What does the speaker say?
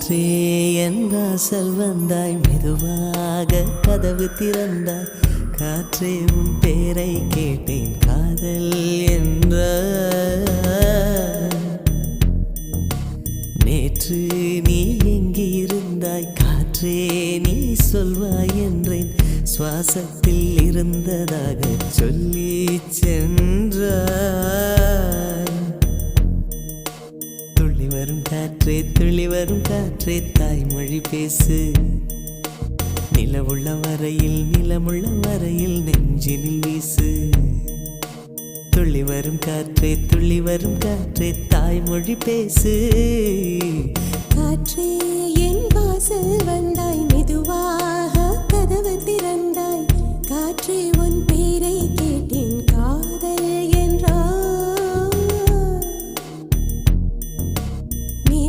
காற்றே என் வாசல் வந்தாய், மெதுவாக கதவு திறந்தாய். காற்றே உன் பேரை கேட்டேன், காதல் என்ற. நேற்று நீ எங்கே இருந்தாய், காற்றே நீ சொல்வாய் என்றேன். சுவாசத்தில் இருந்ததாக சொல்லி சென்றாய். துள்ளி வரும் காற்றே, துள்ளி வரும் காற்றே, தாய்மொழி பேசு. நிலவுள்ள வரையில், நிலமுள்ள வரையில் நெஞ்சினில் வீசு. துள்ளி வரும் காற்றே, துள்ளி வரும் காற்றே, தாய்மொழி பேசு.